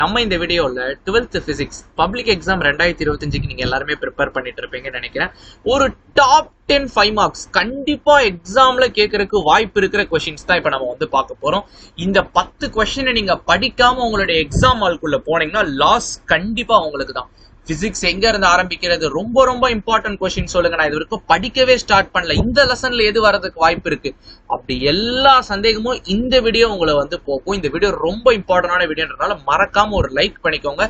நம்ம இந்த வீடியோல 12th பிசிக்ஸ் பப்ளிக் எக்ஸாம் 2025க்கு நீங்க எல்லாருமே ப்ரிப்பேர் பண்ணிட்டு இருப்பீங்கன்னு நினைக்கிறேன். ஒரு டாப் 10 5 மார்க்ஸ் கண்டிப்பா எக்ஸாம்ல கேட்கறதுக்கு வாய்ப்பு இருக்கிற கொஸ்டின்ஸ் தான் இப்ப நம்ம வந்து பார்க்க போறோம். இந்த 10 கொஸ்டினை நீங்க படிக்காம உங்களுடைய எக்ஸாம் ஹால்குள்ள போனீங்கன்னா லாஸ் கண்டிப்பா உங்களுக்கு தான். பிசிக்ஸ் எங்க இருந்து ஆரம்பிக்கிறது ரொம்ப ரொம்ப இம்பார்ட்டன்ட் கொஸ்டின் சொல்லுங்க. நான் இது வரைக்கும் படிக்கவே ஸ்டார்ட் பண்ணல, இந்த லெசன்ல எது வரதுக்கு வாய்ப்பு இருக்கு, அப்படி எல்லா சந்தேகமும் இந்த வீடியோ உங்களை வந்து போகும். இந்த வீடியோ ரொம்ப இம்பார்ட்டன்டான வீடியோன்றதுனால மறக்காம ஒரு லைக் பண்ணிக்கோங்க.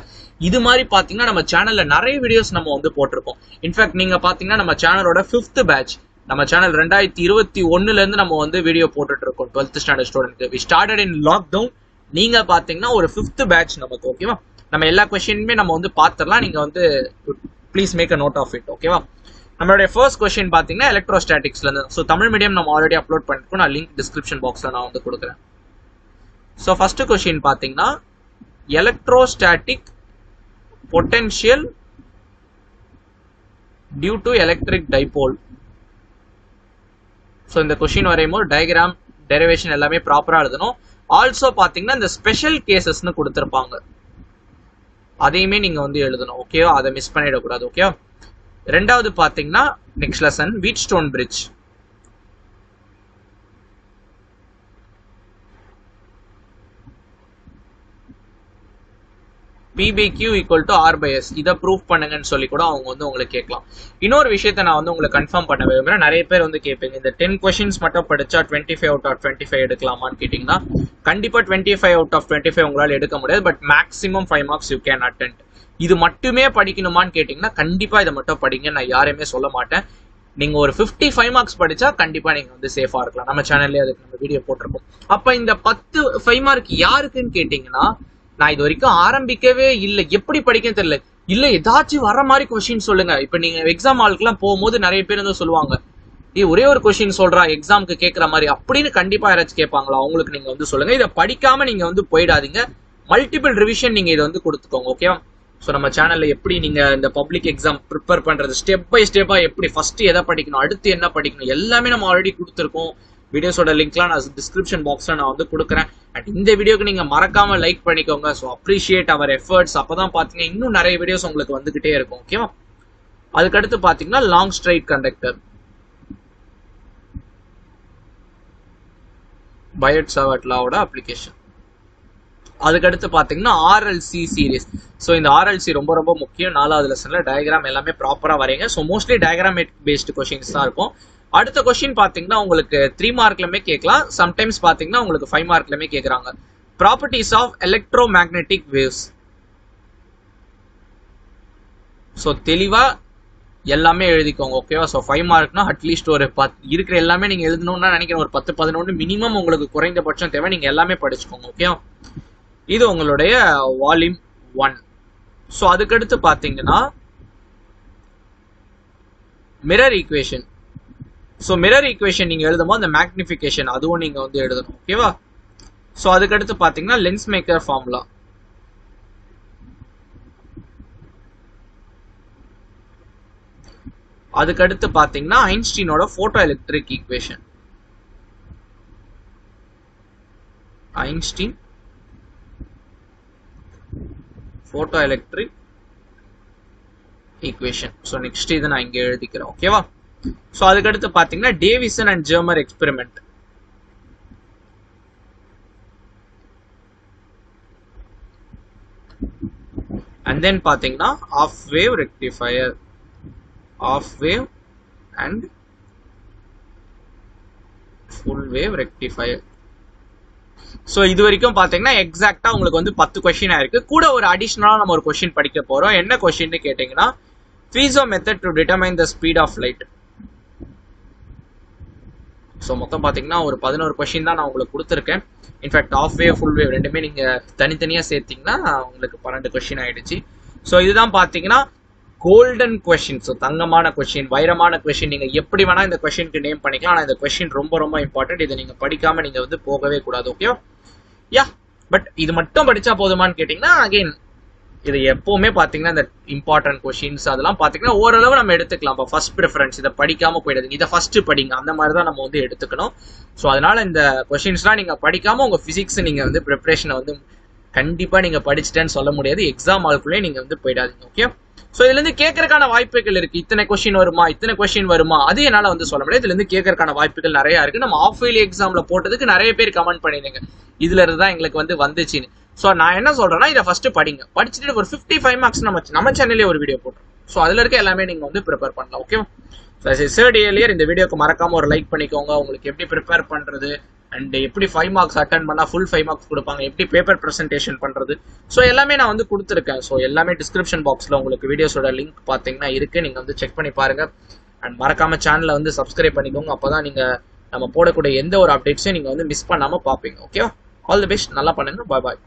இது மாதிரி பாத்தீங்கன்னா நம்ம சேனல்ல நிறைய வீடியோஸ் நம்ம வந்து போட்டிருக்கோம். இன்ஃபேக்ட் நீங்க பாத்தீங்கன்னா நம்ம சேனலோட 5th பேட்ச், நம்ம சேனல் 2021ல இருந்து நம்ம வந்து வீடியோ போட்டுட்டு இருக்கோம் 12th ஸ்டாண்டர்ட் ஸ்டூடெண்ட்க்கு. We started in lockdown. நீங்க பாத்தீங்கன்னா ஒரு 5th பேட்ச் நமக்கு. ஓகேவா, நம்ம எல்லா கொஸ்டினுமே நம்ம வந்து பார்த்துடலாம். நீங்க வந்து please make a note of it. ஓகேவா, நம்மளுடைய ஃபர்ஸ்ட் கொஸ்டின் பாத்தீங்கன்னா எலக்ட்ரோஸ்டாட்டிக்ஸ்ல இருந்து. ஸோ தமிழ் மீடியம் நம்ம ஆல்ரெடி அப்லோட் பண்ணிருக்கோம், நான் லிங்க் டிஸ்கிரிப்ஷன் பாக்ஸ்ல நான் வந்து கொடுக்குறேன். ஸோ ஃபர்ஸ்ட் கொஸ்டின் பாத்தீங்கன்னா electrostatic potential due to electric dipole. So இந்த கொஸ்டின் வரையும் போது டயக்ராம் டெரிவேஷன் எல்லாமே ப்ராப்பரா எழுதணும். ஆல்சோ பாத்தீங்கன்னா இந்த ஸ்பெஷல் கேசஸ்னு கொடுத்துருப்பாங்க, அதையுமே நீங்க வந்து எழுதணும். ஓகேவா, அதை மிஸ் பண்ணிடக்கூடாது. ஓகேவா, ரெண்டாவது பாத்தீங்கன்னா next lesson Wheatstone bridge. PBQ equal to R/S, இதை ப்ரூவ் பண்ணுங்கன்னு சொல்லி கூட அவங்க வந்து உங்களுக்கு கேட்கலாம். இன்னொரு விஷயத்த நான் வந்து உங்களுக்கு கன்ஃபார்ம் பண்ண விரும்புறேன். நிறைய பேர் வந்து கேட்பீங்க, இந்த 10 கொஸ்டின்ஸ் மட்டும் படிச்சா 25 அவுட் ஆஃப் 25 எடுக்கலாமான்னு கேட்டீங்கன்னா கண்டிப்பா 25 அவுட் ஆஃப் 25 உங்களால எடுக்க முடியாது. But maximum 5 marks you can attend. இது மட்டுமே படிக்கணுமான்னு கேட்டீங்கன்னா கண்டிப்பா இதை மட்டும் படிங்க, நான் யாரையுமே சொல்ல மாட்டேன். நீங்க ஒரு 55 மார்க்ஸ் படிச்சா கண்டிப்பா நீங்க வந்து சேஃபா இருக்கலாம். நம்ம சேனல்ல அதுக்கு நம்ம வீடியோ போட்டிருக்கோம். அப்ப இந்த 10 5 மார்க் யாருக்குன்னு கேட்டீங்கன்னா, நான் இது வரைக்கும் ஆரம்பிக்கவே இல்லை, எப்படி படிக்கன்னு தெரியல, இல்ல ஏதாச்சும் வர மாதிரி கொஸ்டின் சொல்லுங்க. இப்ப நீங்க எக்ஸாம் ஹாலுக்குலாம் போகும்போது நிறைய பேர் வந்து சொல்லுவாங்க, ஒரே ஒரு கொஸ்டின் சொல்றா எக்ஸாமுக்கு கேட்கற மாதிரி அப்படின்னு கண்டிப்பா யாராச்சும் கேட்பாங்களா, அவங்களுக்கு நீங்க வந்து சொல்லுங்க. இதை படிக்காம நீங்க வந்து போயிடாதீங்க, மல்டிபிள் ரிவிஷன் நீங்க இதை வந்து கொடுத்துக்கோங்க. ஓகேவா, ஸோ நம்ம சேனல்ல எப்படி நீங்க இந்த பப்ளிக் எக்ஸாம் ப்ரிப்பேர் பண்றது ஸ்டெப் பை ஸ்டெப்பா, எப்படி ஃபர்ஸ்ட் எதை படிக்கணும், அடுத்து என்ன படிக்கணும், எல்லாமே நம்ம ஆல்ரெடி கொடுத்துருக்கோம். வீடியோஸோட லிங்க்லாம் நான் டிஸ்கிரிப்ஷன் பாக்ஸ்ல நான் வந்து கொடுக்குறேன். அண்ட் இந்த வீடியோக்கு நீங்க மறக்காம லைக் பண்ணிக்கோங்க. So appreciate our efforts. அப்பதான் பாத்தீங்கன்னா இன்னும் நிறைய வீடியோஸ் உங்களுக்கு வந்துகிட்டே இருக்கும். ஓகேவா, அதுக்கடுத்து பாத்தீங்கன்னா long straight conductor, Biot Savart லாவோட அப்ளிகேஷன். அதுக்கடுத்து பாத்தீங்கன்னா RLC சீரீஸ். ஸோ இந்த RLC ரொம்ப ரொம்ப முக்கியம். 4வது லெசன்ல டயக்ராம் எல்லாமே ப்ராப்பரா வரைங்க. ஸோ மோஸ்ட்லி டயக்ராமேட் பேஸ்டு கொஸ்டின்ஸ் தான் இருக்கும். அடுத்த கொஸ்டின் பாத்தீங்கன்னா உங்களுக்கு 3 மார்க்லமே கேட்கலாம், சம்டைம்ஸ் பாத்தீங்கன்னா உங்களுக்கு 5 மார்க்லமே கேட்கறாங்க. Properties of electromagnetic waves. So தெளிவா எல்லாமே எழுதிக்கோங்க. ஓகேவா, ஸோ 5 மார்க்னா அட்லீஸ்ட் ஒரு 10 இருக்கிற எல்லாமே நீங்க எழுதணும்னா நினைக்கிறேன், ஒரு 10-11 மினிமம் உங்களுக்கு குறைந்தபட்சம் தேவை. நீங்க எல்லாமே படிச்சுக்கோங்க. ஓகேவா, இது உங்களுடைய வால்யூம் 1. ஸோ அதுக்கடுத்து பாத்தீங்கன்னா mirror equation. So mirror equation நீங்க எழுதும்போது அந்த மேக்னிஃபிகேஷன் அதுவும் நீங்க வந்து எழுதணும். ஓகேவா, ஸோ அதுக்கடுத்து பாத்தீங்கன்னா லென்ஸ் மேக்கர் ஃபார்முலா. அதுக்கடுத்து பாத்தீங்கன்னா ஐன்ஸ்டீனோட photoelectric equation. Einstein photoelectric equation. So next இது நான் இங்க எழுதிக்கிறேன். ஓகேவா, ஸோ அதுக்கடுத்து பாத்தீங்கன்னா Davisson and Germer experiment. And then பாத்தீங்கன்னா half wave rectifier, half wave and full wave rectifier. So இது வரைக்கும் பாத்தீங்கன்னா எக்ஸாக்டா உங்களுக்கு வந்து 10 கொஸ்டின் ஆயிருக்கு. கூட ஒரு அடிஷனலா நம்ம ஒரு கொஸ்டின் படிக்க போறோம். என்ன கொஸ்டின் கேட்டீங்கன்னா Fizeau method to determine the speed of light. So மொத்தம் பாத்தீங்கன்னா ஒரு 11 கொஸ்டின் தான் நான் உங்களுக்கு கொடுத்துருக்கேன். In fact half wave full wave ரெண்டுமே நீங்க தனித்தனியா சேர்த்தீங்கன்னா உங்களுக்கு 12 கொஸ்டின் ஆயிடுச்சு. ஸோ இதுதான் பாத்தீங்கன்னா கோல்டன் கொஸ்டின். ஸோ தங்கமான கொஸ்டின், வைரமான கொஸ்டின், நீங்க எப்படி வேணா இந்த கொஸ்டினுக்கு நேம் பண்ணிக்கலாம். ஆனா இந்த கொஸ்டின் ரொம்ப ரொம்ப இம்பார்ட்டன்ட். இதை நீங்க படிக்காம நீங்க வந்து போகவே கூடாது. ஓகே யா, பட் இது மட்டும் படிச்சா போதுமான்னு கேட்டீங்கன்னா அகைன் இது எப்பவுமே பாத்தீங்கன்னா இந்த இம்பார்ட்டன்ட் கொஸ்டின்ஸ் அதெல்லாம் பாத்தீங்கன்னா ஓரளவு நம்ம எடுத்துக்கலாம். இப்போ ஃபர்ஸ்ட் ப்ரிஃபரன்ஸ், இதை படிக்காம போயிடுது, இதை ஃபர்ஸ்ட் படிங்க, அந்த மாதிரி தான் நம்ம வந்து எடுத்துக்கணும். ஸோ அதனால இந்த கொஸ்டின்ஸ்லாம் நீங்க படிக்காம உங்க பிசிக்ஸ் நீங்க வந்து ப்ரிப்பரேஷனை வந்து கண்டிப்பா நீங்க படிச்சுட்டேன்னு சொல்ல முடியாது. எக்ஸாம் ஹால்குள்ளே நீங்க வந்து போயிடாதீங்க. ஓகே, ஸோ இதுல இருந்து கேட்கறதுக்கான வாய்ப்புகள் இருக்கு. இத்தனை கொஸ்டின் வருமா அது என்னால வந்து சொல்ல முடியாது. இதுல இருந்து கேட்கறதுக்கான வாய்ப்புகள் நிறைய இருக்கு. நம்ம ஆஃப் இயர்லி எக்ஸாம்ல போட்டதுக்கு நிறைய பேர் கமெண்ட் பண்ணிருந்தீங்க இதுல இருந்து தான் எங்களுக்கு வந்து வந்துச்சுன்னு. ஸோ நான் என்ன சொல்றேன்னா, இதை ஃபர்ஸ்ட் படிங்க. படிச்சுட்டு ஒரு 55 மார்க்ஸ் நம்ம சேனல்லே ஒரு வீடியோ போட்டோம். ஸோ அதுல இருக்க எல்லாமே நீங்க வந்து ப்ரிப்பேர் பண்ணலாம். ஓகேவா? தேர்ட் இயர் இந்த வீடியோக்கு மறக்காம ஒரு லைக் பண்ணிக்கோங்க. உங்களுக்கு எப்படி ப்ரிப்பேர் பண்றது அண்ட் எப்படி 5 மார்க்ஸ் அட்டன் பண்ணா ஃபுல் 5 மார்க்ஸ் கொடுப்பாங்க, எப்படி பேப்பர் பிரசன்டேஷன் பண்றது, ஸோ எல்லாமே நான் வந்து கொடுத்துருக்கேன். ஸோ எல்லாமே டிஸ்கிரிப்ஷன் பாக்ஸ்ல உங்களுக்கு வீடியோஸோட லிங்க் பார்த்தீங்கன்னா இருக்கு. நீங்க வந்து செக் பண்ணி பாருங்க. அண்ட் மறக்காம சேனலை வந்து சப்ஸ்கிரைப் பண்ணிக்கோங்க. அப்பதான் நீங்க நம்ம போடக்கூடிய எந்த ஒரு அப்டேட்ஸையும் நீங்க வந்து மிஸ் பண்ணாம பார்ப்பீங்க. ஓகேவா? All the best. நல்லா பண்ணுங்க. பாய் பாய்.